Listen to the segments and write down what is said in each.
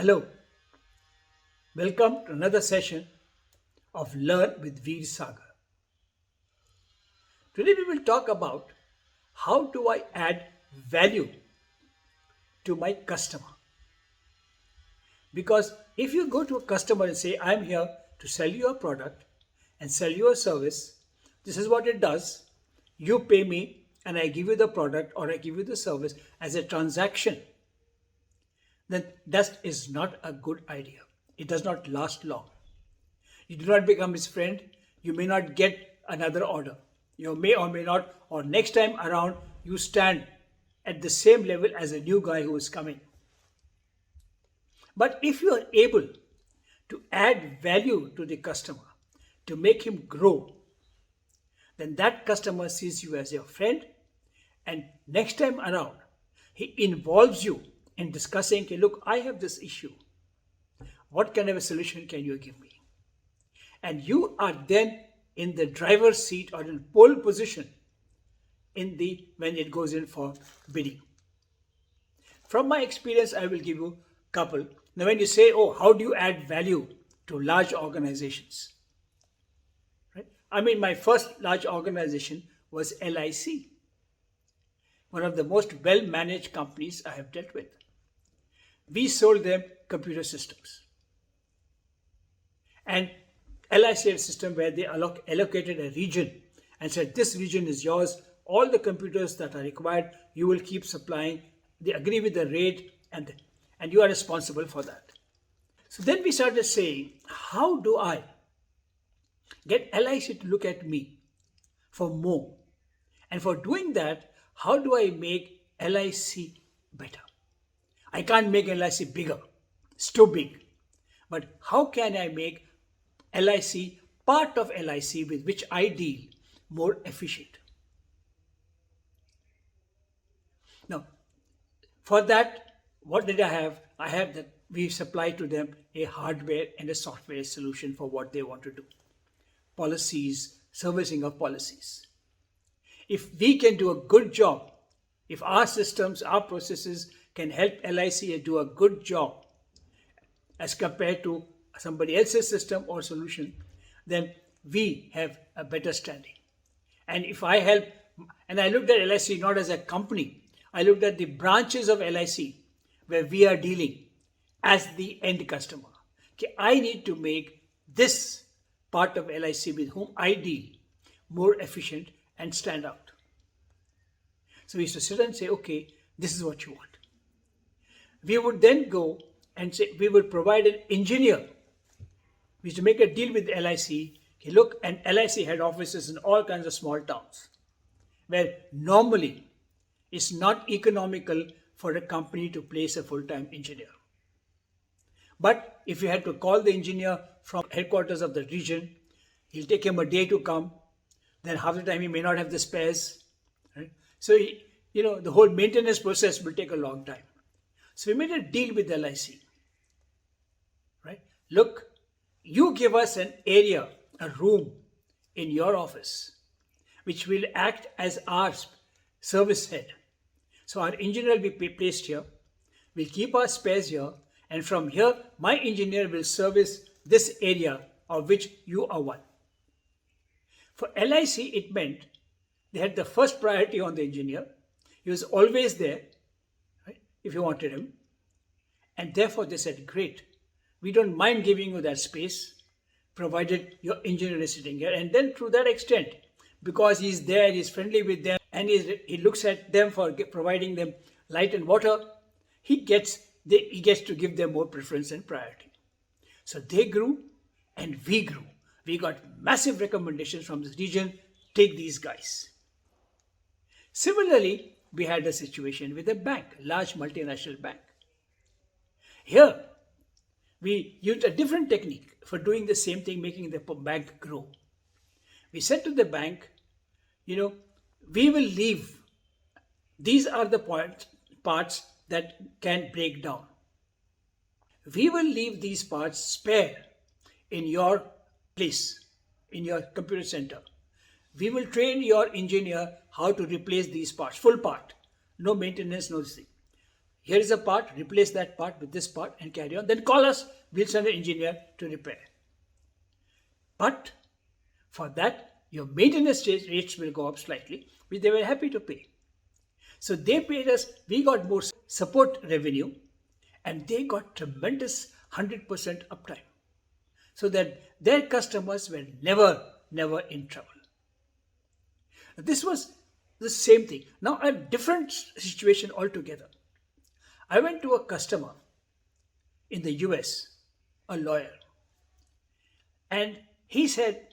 Hello, welcome to another session of Learn with Veer Sagar. Today we will talk about how do I add value to my customer. Because if you go to a customer and say, I'm here to sell you a product and sell you a service, this is what it does. You pay me and I give you the product or I give you the service as a transaction, then that is not a good idea. It does not last long. You do not become his friend. You may not get another order. You may or may not, or next time around, you stand at the same level as a new guy who is coming. But if you are able to add value to the customer, to make him grow, then that customer sees you as your friend, and next time around, he involves you in discussing, okay, look, I have this issue. What kind of a solution can you give me? And you are then in the driver's seat or in pole position when it goes in for bidding. From my experience, I will give you a couple. Now, when you say, oh, how do you add value to large organizations? Right? I mean, my first large organization was LIC, one of the most well-managed companies I have dealt with. We sold them computer systems. And LIC had a system where they allocated a region and said, this region is yours. All the computers that are required, you will keep supplying. They agree with the rate and you are responsible for that. So then we started saying, how do I get LIC to look at me for more? And for doing that, how do I make LIC better? I can't make LIC bigger. It's too big. But how can I make LIC, part of LIC with which I deal, more efficient? Now, for that, what did I have? I have that we supply to them a hardware and a software solution for what they want to do. Policies, servicing of policies. If we can do a good job, if our systems, our processes can help LIC do a good job as compared to somebody else's system or solution, then we have a better standing. And if I help, and I looked at LIC not as a company, I looked at the branches of LIC where we are dealing as the end customer. Okay, I need to make this part of LIC with whom I deal more efficient and stand out. So we used to sit and say, okay, this is what you want. We would then go and say, we would provide an engineer. We used to make a deal with LIC. Okay, look, and LIC had offices in all kinds of small towns where normally it's not economical for a company to place a full-time engineer. But if you had to call the engineer from headquarters of the region, he'll take him a day to come. Then half the time he may not have the spares. Right? So, the whole maintenance process will take a long time. So we made a deal with LIC. Right? Look, you give us an area, a room in your office, which will act as our service head. So our engineer will be placed here. We'll keep our spares here. And from here, my engineer will service this area of which you are one. For LIC, it meant they had the first priority on the engineer. He was always there, right, if you wanted him. And therefore they said, great, we don't mind giving you that space, provided your engineer is sitting here. And then to that extent, because he's there, he's friendly with them, and he looks at them for providing them light and water, he gets to give them more preference and priority. So they grew and we grew. We got massive recommendations from this region, take these guys. Similarly, we had a situation with a bank, large multinational bank. Here, we used a different technique for doing the same thing, making the bank grow. We said to the bank, we will leave. These are the parts that can break down. We will leave these parts spare in your place, in your computer center. We will train your engineer how to replace these parts, full part. No maintenance, no thing. Here is a part, replace that part with this part and carry on. Then call us, we'll send an engineer to repair. But for that, your maintenance rates will go up slightly, which they were happy to pay. So they paid us, we got more support revenue, and they got tremendous 100% uptime. So that their customers were never in trouble. This was the same thing. Now, a different situation altogether. I went to a customer in the US, a lawyer, and he said,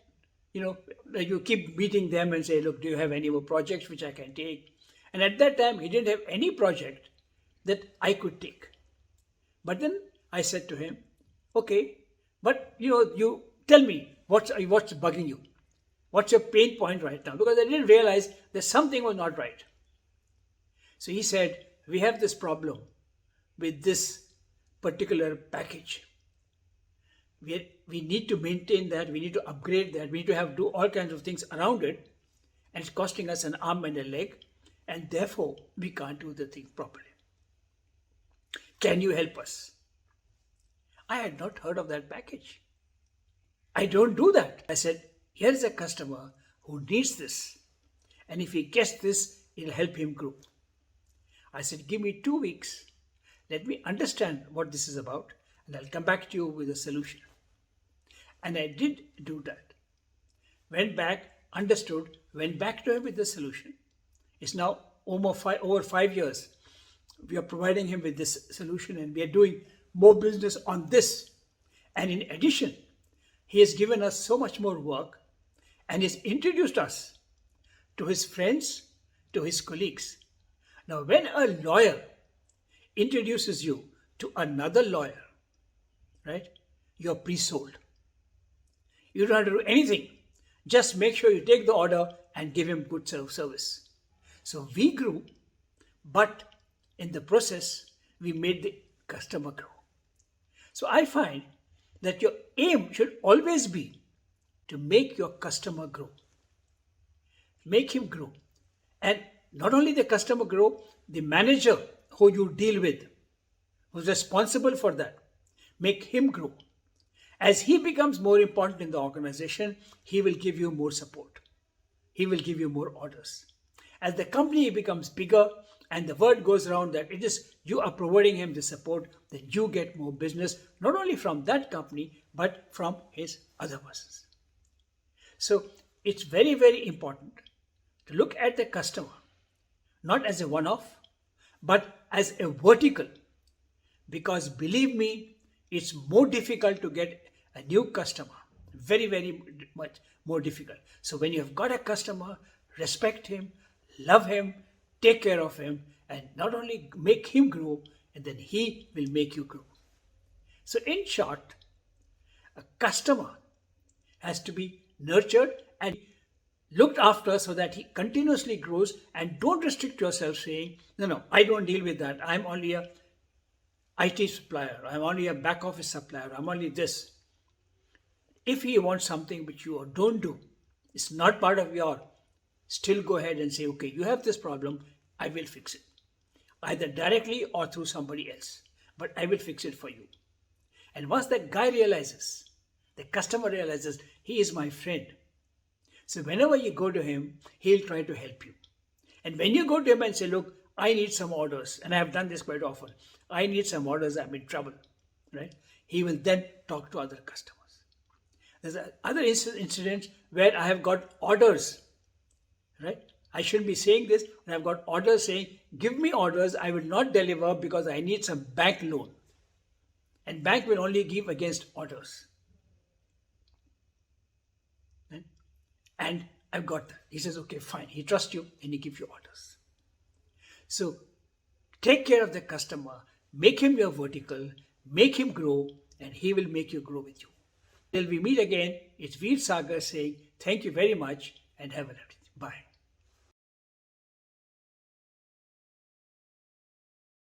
you keep meeting them and say, look, do you have any more projects which I can take? And at that time, he didn't have any project that I could take. But then I said to him, okay, but you tell me what's bugging you? What's your pain point right now? Because I didn't realize that something was not right. So he said, we have this problem with this particular package. We need to maintain that, we need to upgrade that, we need to do all kinds of things around it, and it's costing us an arm and a leg, and therefore we can't do the thing properly. Can you help us? I had not heard of that package. I don't do that. I said, here is a customer who needs this, and if he gets this, it'll help him grow. I said, give me 2 weeks. Let me understand what this is about, and I'll come back to you with a solution. And I did do that. Went back, understood, went back to him with the solution. It's now over 5 years. We are providing him with this solution, and we are doing more business on this. And in addition, he has given us so much more work and has introduced us to his friends, to his colleagues. Now, when a lawyer introduces you to another lawyer, right, you're pre-sold. You don't have to do anything. Just make sure you take the order and give him good service. So we grew, but in the process, we made the customer grow. So I find that your aim should always be to make your customer grow. Make him grow. And not only the customer grow, the manager who you deal with, who's responsible for that, make him grow. As he becomes more important in the organization, he will give you more support. He will give you more orders. As the company becomes bigger and the word goes around that it is you are providing him the support, then you get more business, not only from that company, but from his other persons. So it's very, very important to look at the customer, not as a one-off, but as a vertical. Because believe me, it's more difficult to get a new customer. Very, very much more difficult. So when you have got a customer, respect him, love him, take care of him, and not only make him grow, and then he will make you grow. So in short, a customer has to be nurtured and looked after so that he continuously grows, and don't restrict yourself saying, no, I don't deal with that. I'm only a IT supplier. I'm only a back office supplier. I'm only this. If he wants something which you don't do, it's not part of your, still go ahead and say, okay, you have this problem, I will fix it. Either directly or through somebody else. But I will fix it for you. And once that guy realizes, the customer realizes, he is my friend. So whenever you go to him, he'll try to help you. And when you go to him and say, look, I need some orders, and I have done this quite often. I need some orders, I'm in trouble, right? He will then talk to other customers. There's other incidents where I have got orders, right? I shouldn't be saying this, but I've got orders saying, give me orders, I will not deliver because I need some bank loan. And bank will only give against orders. Right? And I've got that. He says, okay, fine. He trusts you and he gives you orders. So take care of the customer, make him your vertical, make him grow, and he will make you grow with you. Till we meet again, it's Veer Sagar saying thank you very much and have a lovely day. Bye.